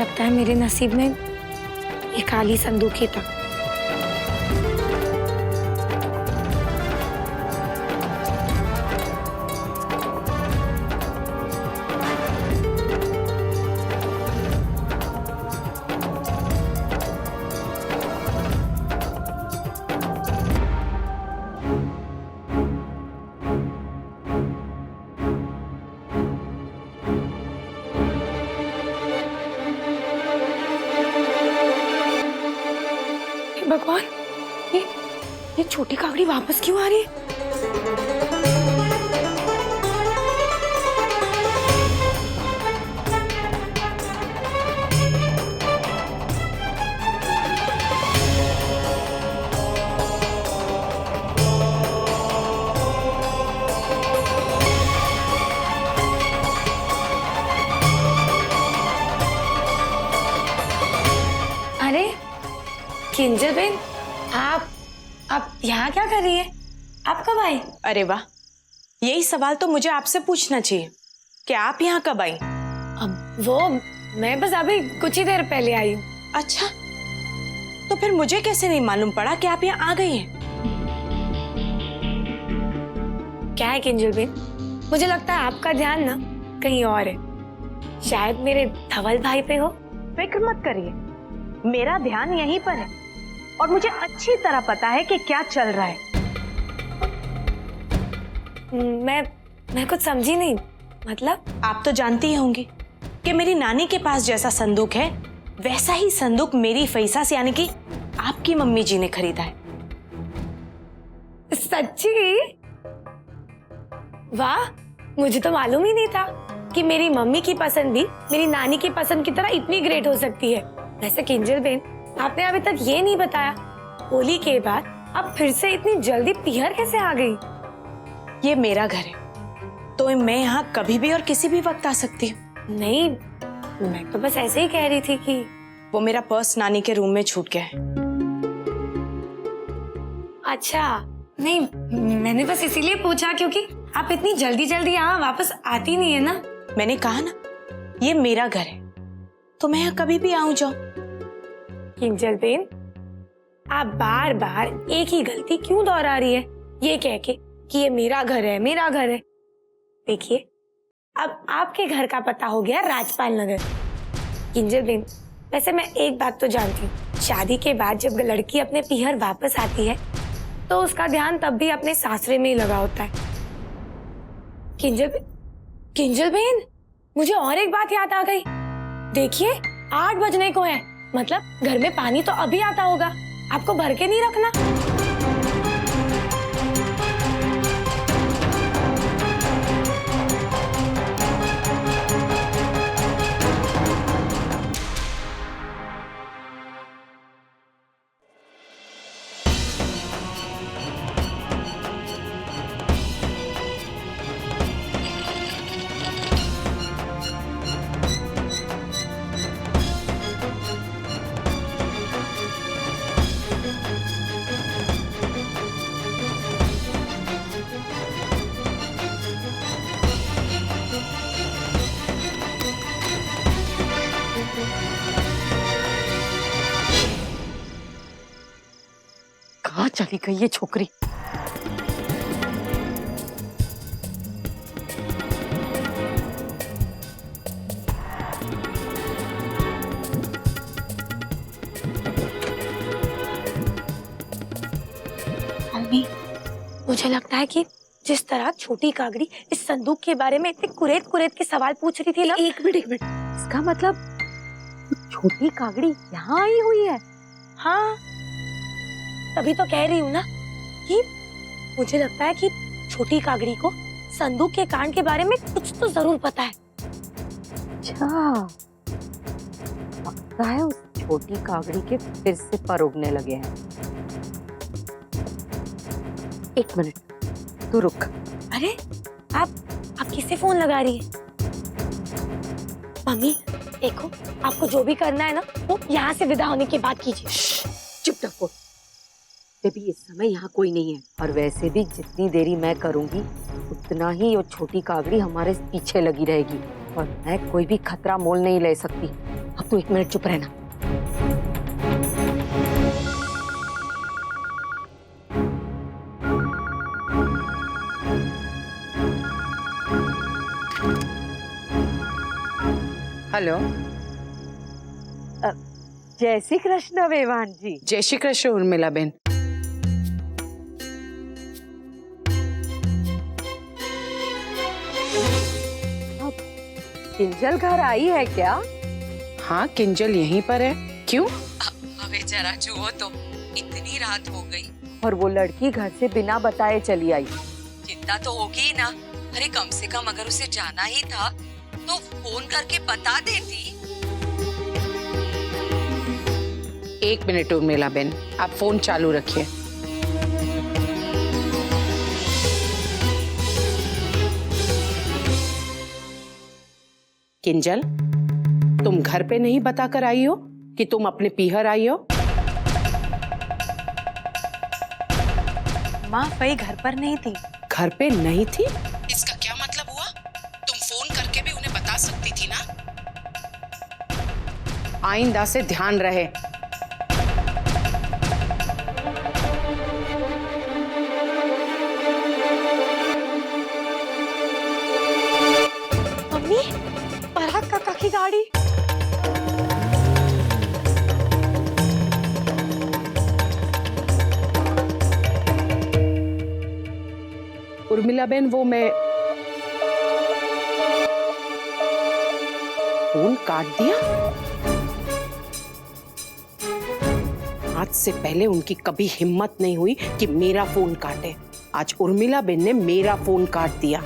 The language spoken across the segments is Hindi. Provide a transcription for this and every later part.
लगता है मेरे नसीब में ये काली संदूक ही था। भगवान, ये छोटी काकड़ी वापस क्यों आ रही है? अरे किंजल बेन, आप यहाँ क्या कर रही है? आप कब आई? अरे वाह, यही सवाल तो मुझे आपसे पूछना चाहिए कि आप यहाँ कब आई? अब वो मैं बस अभी कुछ ही देर पहले आई हूँ। अच्छा, तो फिर मुझे कैसे नहीं मालूम पड़ा कि आप यहाँ आ गई हैं? क्या है किंजल बेन, मुझे लगता है आपका ध्यान ना कहीं और है। शायद मेरे धवल भाई पे हो। फिक्र मत करिए, मेरा ध्यान यहीं पर है और मुझे अच्छी तरह पता है कि क्या चल रहा है। मैं कुछ समझी नहीं। मतलब? आप तो जानती ही होंगी कि मेरी नानी के पास जैसा संदूक है वैसा ही संदूक मेरी फैसा से यानी कि आपकी मम्मी जी ने खरीदा है। सच्ची? वाह, मुझे तो मालूम ही नहीं था कि मेरी मम्मी की पसंद भी मेरी नानी की पसंद की तरह इतनी ग्रेट हो सकती है। वैसे किंजल बेन, आपने अभी तक ये नहीं बताया, होली के बाद अब फिर से इतनी जल्दी पीहर कैसे आ गई? ये मेरा घर है तो मैं यहाँ कभी भी और किसी भी वक्त आ सकती हूँ। नहीं, मैं तो बस ऐसे ही कह रही थी कि वो मेरा पर्स नानी के रूम में छूट गया है। अच्छा, नहीं, मैंने बस इसीलिए पूछा क्योंकि आप इतनी जल्दी जल्दी यहाँ वापस आती नहीं है ना। मैंने कहा ना, ये मेरा घर है तो मैं यहाँ कभी भी आऊं जाऊं। किंजल बेन, आप बार बार एक ही गलती क्यों दोहरा रही है ये कह के कि ये मेरा घर है, मेरा घर है। देखिए, अब आपके घर का पता हो गया राजपाल नगर। किंजल बेन, वैसे मैं एक बात तो जानती हूँ, शादी के बाद जब लड़की अपने पीहर वापस आती है तो उसका ध्यान तब भी अपने सासरे में ही लगा होता है। किंजल बेन, मुझे और एक बात याद आ गई। देखिए, 8 बजने को है, मतलब घर में पानी तो अभी आता होगा, आपको भर के नहीं रखना। कहाँ चली गई ये छोकरी? मम्मी, मुझे लगता है कि जिस तरह छोटी कागड़ी इस संदूक के बारे में इतने कुरेद कुरेद के सवाल पूछ रही थी ना। एक मिनट, इसका मतलब छोटी कागड़ी यहाँ आई हुई है? हाँ, तभी तो कह रही हूँ ना कि मुझे लगता है कि छोटी कागड़ी को संदूक के कांड के बारे में कुछ तो जरूर पता है। अच्छा, लगता है उस छोटी कागड़ी के फिर से पर उगने लगे हैं। एक मिनट, तू रुक। अरे, आप किससे फोन लगा रही है? मम्मी देखो, आपको जो भी करना है ना वो यहाँ से विदा होने के बाद कीजिए। चुप रखो, बेबी इस समय यहाँ कोई नहीं है, और वैसे भी जितनी देरी मैं करूंगी उतना ही वो छोटी कागड़ी हमारे पीछे लगी रहेगी, और मैं कोई भी खतरा मोल नहीं ले सकती। अब तू 1 मिनट चुप रहना। हेलो। जय श्री कृष्ण वेवान जी। जय श्री कृष्ण उर्मिला बेन। किंजल घर आई है क्या? हाँ, किंजल यहीं पर है। क्यों? अबे जरा जुओ तो, इतनी रात हो गई और वो लड़की घर से बिना बताए चली आई। चिंता तो होगी ही ना। अरे कम से कम अगर उसे जाना ही था तो फोन करके बता देती। 1 मिनट उर्मिला बेन, आप फोन चालू रखिए। किंजल, तुम घर पे नहीं बताकर आई हो कि तुम अपने पीहर आई हो? माँ, फई घर पर नहीं थी। घर पे नहीं थी? इसका क्या मतलब हुआ? तुम फोन करके भी उन्हें बता सकती थी ना। आइंदा से ध्यान रहे। मम्मी, पराग काका की गाड़ी। उर्मिला बेन, वो मैं फोन काट दिया। आज से पहले उनकी कभी हिम्मत नहीं हुई कि मेरा फोन काटे। आज उर्मिला बेन ने मेरा फोन काट दिया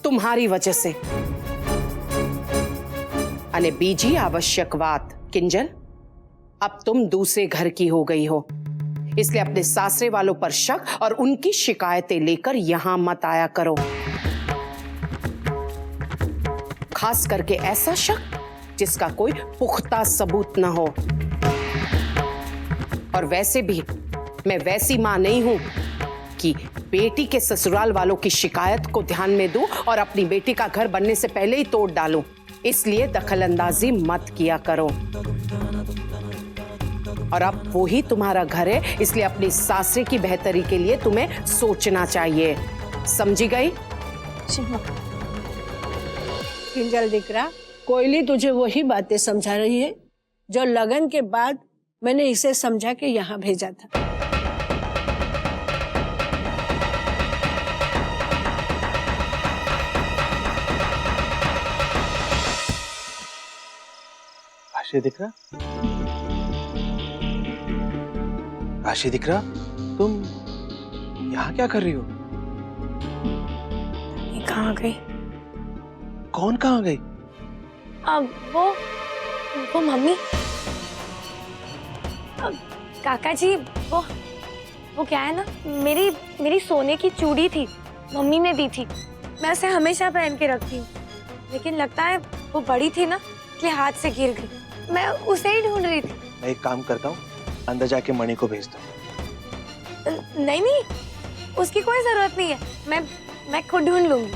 तुम्हारी वजह से। अने बीजी आवश्यक बात किंजल, अब तुम दूसरे घर की हो गई हो, इसलिए अपने सासरे वालों पर शक और उनकी शिकायतें लेकर यहां मत आया करो। खास करके ऐसा शक जिसका कोई पुख्ता सबूत ना हो। और वैसे भी मैं वैसी मां नहीं हूं कि बेटी के ससुराल वालों की शिकायत को ध्यान में दूं और अपनी बेटी का घर बनने से पहले ही तोड़ डालूं। इसलिए दखलंदाजी मत किया करो। और अब वो ही तुम्हारा घर है, इसलिए अपनी सासरे की बेहतरी के लिए तुम्हें सोचना चाहिए। समझी गई? किंजल दिकरा, कोयली तुझे वही बातें समझा रही है जो लगन के बाद मैंने इसे समझा के यहाँ भेजा था। काशी दिख रहा? काशी दिख रहा? तुम यहाँ क्या कर रही हो? ये कहाँ गई? कौन कहाँ गई? अब वो मम्मी। काका जी, वो क्या है ना, मेरी सोने की चूड़ी थी, मम्मी ने दी थी। मैं उसे हमेशा पहन के रखती हूँ, लेकिन लगता है वो बड़ी थी ना, इसलिए हाथ से गिर गई। मैं उसे ही ढूंढ रही थी। मैं एक काम करता हूँ, अंदर जाके मणि को भेज दो। नहीं, उसकी कोई जरूरत नहीं है। मैं खुद ढूंढ लूंगी।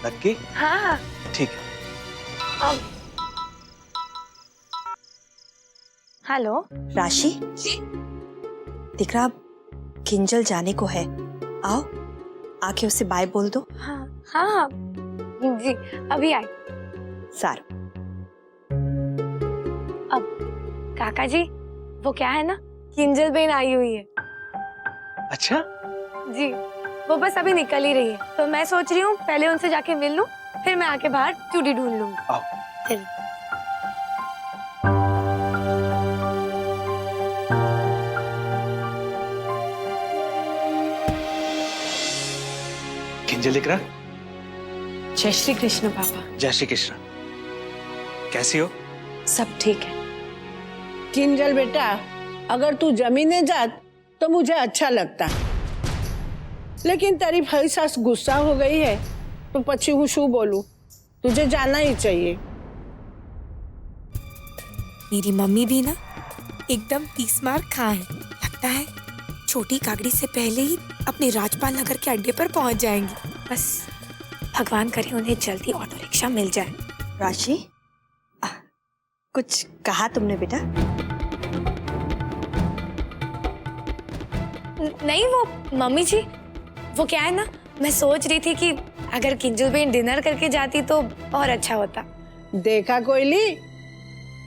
नक्की? हाँ। ठीक है। हेलो राशि जी, दिख रहा किंजल जाने को है। आओ, आके उसे बाय बोल दो। हाँ जी, अभी आई। सारू। अब काका जी, वो क्या है ना, किंजल बेन आई हुई है। अच्छा? जी, वो बस अभी निकल ही रही है, तो मैं सोच रही हूँ पहले उनसे जाके मिल लूं, फिर मैं आके बाहर चूड़ी ढूंढ लूंगी। आओ। चलिए। किंजल दिख रहा? जय श्री कृष्ण पापा। जय श्री कृष्ण। कैसी हो? सब ठीक है। किंजल बेटा, अगर तू जमीने जात तो मुझे अच्छा लगता, लेकिन तेरी भाई सास गुस्सा हो गई है तो पछी हूँ शू बोलूं, तुझे जाना ही चाहिए। मेरी मम्मी भी ना एकदम 30 मार खा है। लगता है छोटी कागड़ी से पहले ही अपने राजपाल नगर के अड्डे पर पहुंच जाएंगी। बस भगवान करे उन्हें जल्दी ऑटो रिक्शा मिल जाए। राशि, कुछ कहा तुमने बेटा? नहीं वो मम्मी जी, वो क्या है ना, मैं सोच रही थी कि अगर किंजल बहन डिनर करके जाती तो और अच्छा होता। देखा कोयली,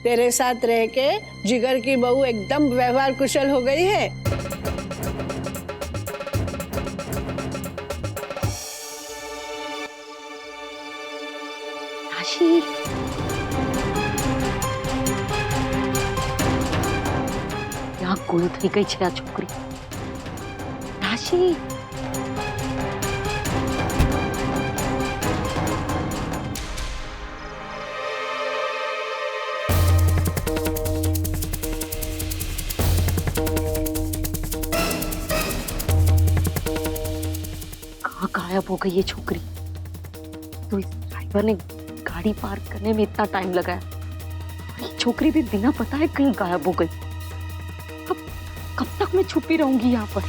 तेरे साथ रह के जिगर की बहू एकदम व्यवहार कुशल हो गई है। राशि, यहाँ गुल થઈ ગઈ છે આ છોકરી। રાશિ, कहाँ गायब हो गई ये छोकरी? तो इस ड्राइवर ने गाड़ी पार्क करने में इतना टाइम लगाया, ये छोकरी भी बिना पता है कहीं गायब हो गई। अब कब तक मैं छुपी रहूंगी यहाँ पर?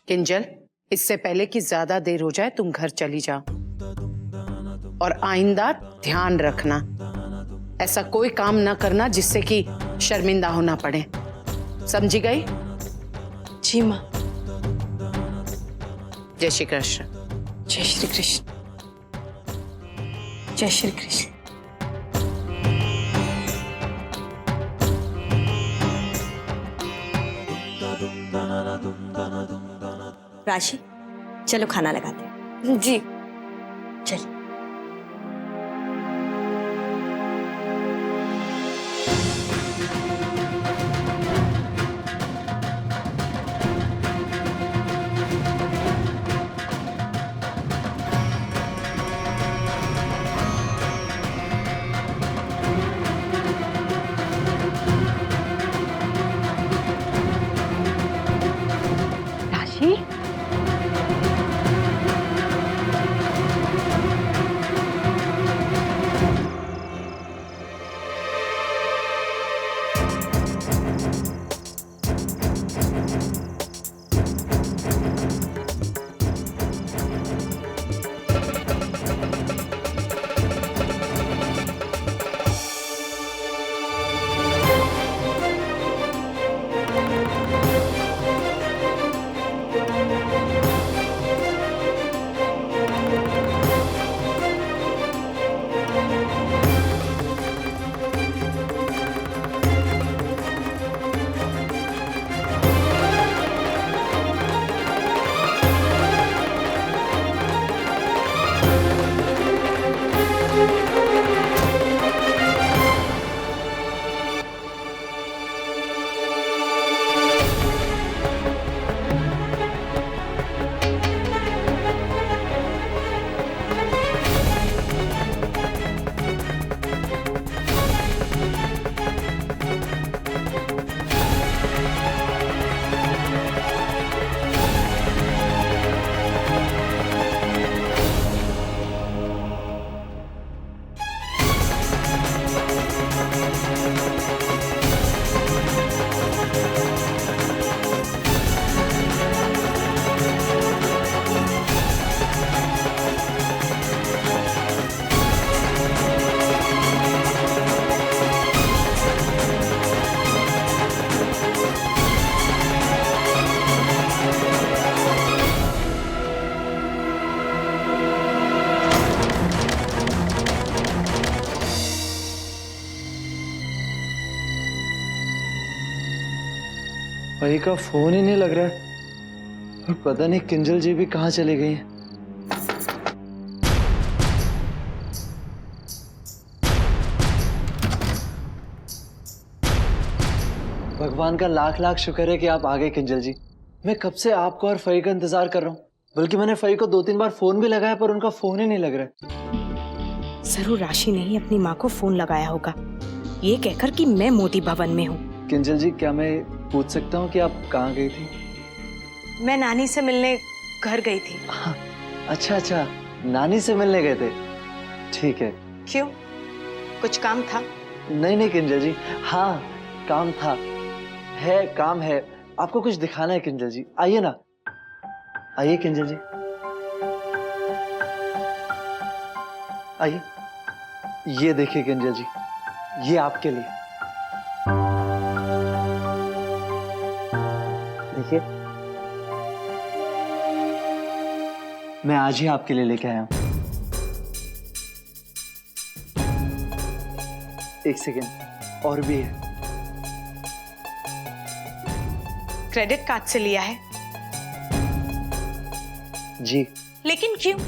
किंजल, इससे पहले कि ज्यादा देर हो जाए तुम घर चली जाओ, और आइंदा ध्यान रखना, ऐसा कोई काम ना करना जिससे कि शर्मिंदा होना पड़े। समझी गई? जी माँ। जय श्री कृष्ण। जय श्री कृष्ण। जय श्री कृष्ण। राशि, चलो खाना लगाते हैं। जी। चल। राशि, भाई का फोन ही नहीं लग रहा है, और पता नहीं किंजल जी भी कहाँ चली गई हैं। भगवान का लाख लाख शुक्र है कि आप आ गए किंजल जी। मैं कब से आपको और फई का इंतजार कर रहा हूँ, बल्कि मैंने फई को 2-3 बार फोन भी लगाया पर उनका फोन ही नहीं लग रहा है। जरूर राशि ने ही अपनी माँ को फोन लगाया होगा, ये कहकर कि मैं मोती भवन में हूँ। किंजल जी, क्या मैं पूछ सकता हूँ कि आप कहाँ गई थी? मैं नानी से मिलने घर गई थी। हाँ, अच्छा, नानी से मिलने गए थे, ठीक है। क्यों, कुछ काम था? नहीं किंजल जी, हाँ काम था, काम है, आपको कुछ दिखाना है किंजल जी। आइए ना, आइए किंजल जी, आइए। ये देखिए किंजल जी, ये आपके लिए। देखिए, मैं आज ही आपके लिए लेके आया हूं। एक सेकेंड, और भी है। क्रेडिट कार्ड से लिया है? जी। लेकिन क्यों?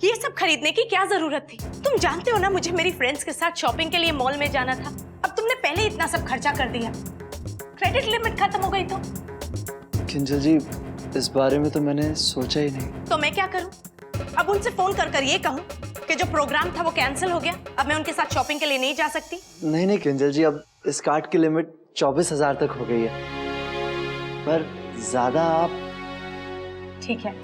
ये सब खरीदने की क्या जरूरत थी? तुम जानते हो ना, मुझे मेरी फ्रेंड्स के साथ शॉपिंग के लिए मॉल में जाना था। अब तुमने पहले इतना सब खर्चा कर दिया, क्रेडिट लिमिट खत्म हो गई तो? किंजल जी, इस बारे में तो मैंने सोचा ही नहीं। तो मैं क्या करूं? अब उनसे फोन कर कर ये कहूं कि जो प्रोग्राम था वो कैंसिल हो गया, अब मैं उनके साथ शॉपिंग के लिए नहीं जा सकती? नहीं नहीं किंजल जी, अब इस कार्ड की लिमिट 24,000 तक हो गई है। पर ज्यादा आप... ठीक है,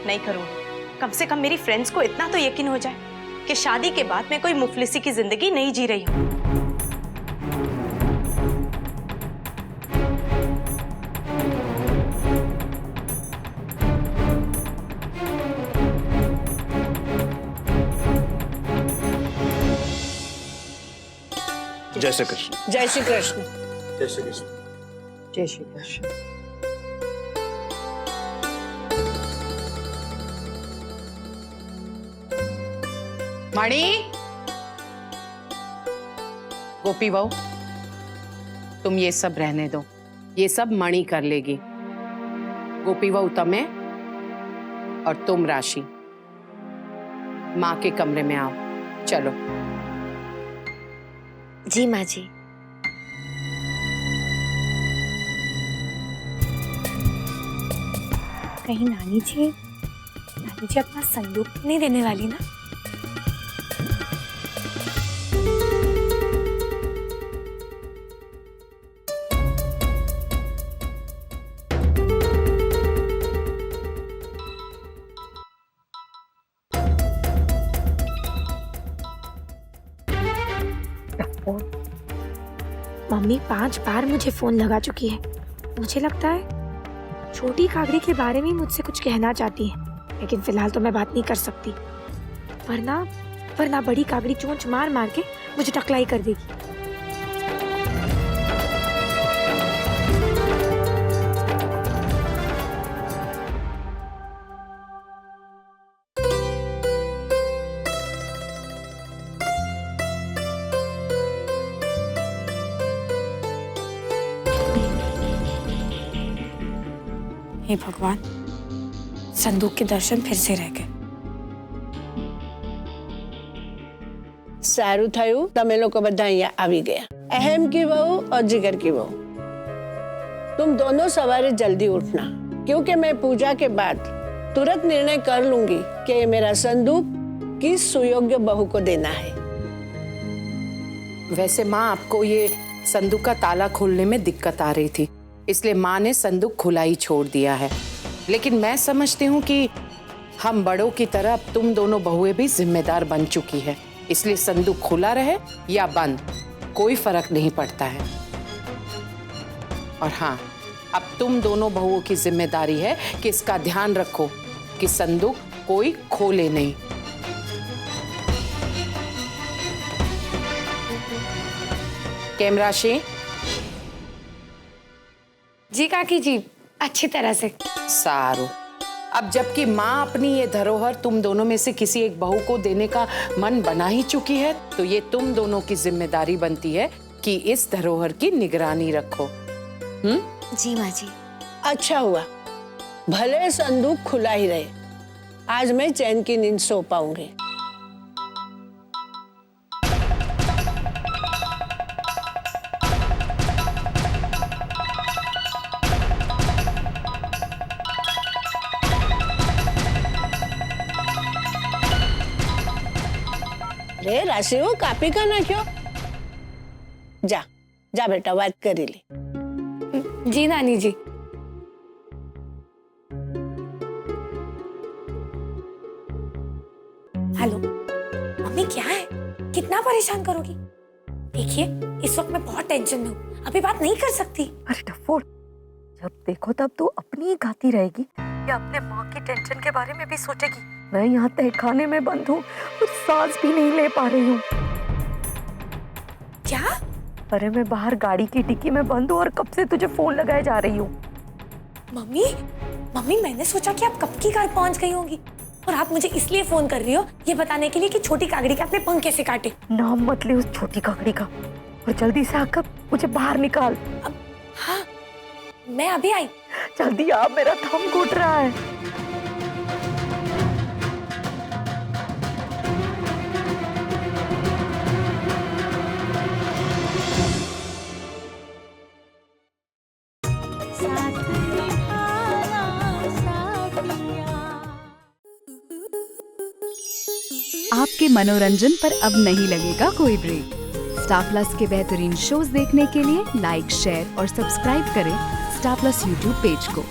नहीं करूंगी। कम से कम मेरी फ्रेंड्स को इतना तो यकीन हो जाए कि शादी के बाद मैं कोई मुफलिसी की जिंदगी नहीं जी रही हूं। जय श्री कृष्ण। जय श्री कृष्ण। जय श्री कृष्ण। जय श्री कृष्ण। मणि, गोपी बहू, तुम ये सब रहने दो, ये सब मणि कर लेगी। गोपी बहू तमें और तुम राशि माँ के कमरे में आओ, चलो। जी माँ जी। कहीं नानी जी अपना संदूक तो नहीं देने वाली ना? मम्मी 5 बार मुझे फोन लगा चुकी है। मुझे लगता है छोटी कागड़ी के बारे में मुझसे कुछ कहना चाहती है, लेकिन फिलहाल तो मैं बात नहीं कर सकती, वरना बड़ी कागड़ी चोंच मार मार के मुझे टकलाई कर देगी। हे भगवान, संदूक के दर्शन फिर से रह गए। सारू थयु, तमे लोग बधा અહીંયા આવી ગયા। अहम की बहू और जिगर की बहू, तुम दोनों सवारे जल्दी उठना, क्योंकि मैं पूजा के बाद तुरंत निर्णय कर लूंगी कि ये मेरा संदूक किस सुयोग्य बहू को देना है। वैसे माँ, आपको ये संदूक का ताला खोलने में दिक्कत आ रही थी, इसलिए माँ ने संदूक खुला ही छोड़ दिया है। लेकिन मैं समझती हूँ कि हम बड़ों की तरह अब तुम दोनों बहुएं भी जिम्मेदार बन चुकी है, इसलिए संदूक खुला रहे या बंद कोई फर्क नहीं पड़ता है। और हाँ, अब तुम दोनों बहुओं की जिम्मेदारी है कि इसका ध्यान रखो कि संदूक कोई खोले नहीं। कैमरा से जी काकी जी, अच्छी तरह से। सारू, अब जबकि माँ अपनी ये धरोहर तुम दोनों में से किसी एक बहू को देने का मन बना ही चुकी है, तो ये तुम दोनों की जिम्मेदारी बनती है कि इस धरोहर की निगरानी रखो। जी माँ जी। अच्छा हुआ, भले संदूक खुला ही रहे, आज मैं चैन की नींद सो पाऊंगी। रे राशि, वो कापी का ना क्यों? जा जा बेटा, बात करी ली। जी नानी जी। हेलो मम्मी, क्या है? कितना परेशान करोगी? देखिए, इस वक्त मैं बहुत टेंशन में हूँ, अभी बात नहीं कर सकती। अरे डफोड़, जब देखो तब तो अपनी ही गाती रहेगी या अपने माँ की टेंशन के बारे में भी सोचेगी। मैं यहाँ तहखाने में बंद हूँ और सांस भी नहीं ले पा रही हूँ। क्या? अरे मैं बाहर गाड़ी की डिक्की में बंद हूँ और कब से तुझे फोन लगाए जा रही हूँ। मम्मी मम्मी मैंने सोचा कि आप कब की घर पहुंच गई होंगी और आप मुझे इसलिए फोन कर रही हो ये बताने के लिए कि छोटी कागड़ी के अपने पंख कैसे काटे। नाम मत ले उस छोटी काकड़ी का और जल्दी से आकर मुझे बाहर निकाल। हाँ मैं अभी आई। जल्दी आ, मेरा थम घुट रहा है। आपके मनोरंजन पर अब नहीं लगेगा कोई ब्रेक। स्टार प्लस के बेहतरीन शोज देखने के लिए लाइक, शेयर और सब्सक्राइब करें स्टार प्लस यूट्यूब पेज को।